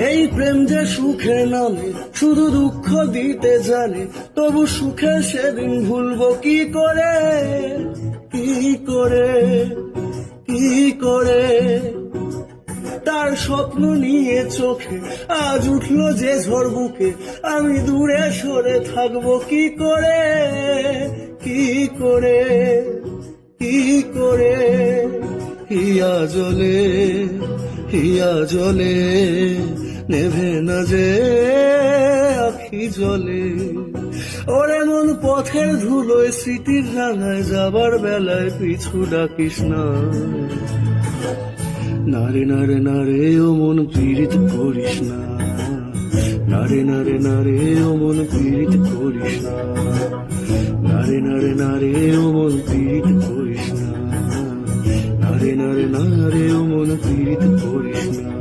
এই প্রেম যে সুখের নামে শুধু দুঃখ দিতে জানে, তবু সুখে সেদিন ভুলবো কি করে, কি করে, কি করে। তার স্বপ্ন নিয়ে চোখে আজ উঠলো যে ঝড় বুকে, আমি দূরে সরে থাকবো কি করে, কি করে, কি করে। হিয়া জ্বলে, হিয়া জ্বলে, নেভে না যে আখি জ্বলে। ওরে মন পথের ধুলোয় স্মৃতির রাঙায় যাবার বেলায় পিছু ডাকিস না। নারে নারে নারে ও মন পীড়িত করিস না, নারে নারে নারে ও মন পীড়িত করিস না, নারে নারে নারে ও মন পীড়িত করিস না, নারে নারে নারে ও মন পীড়িত করিস না।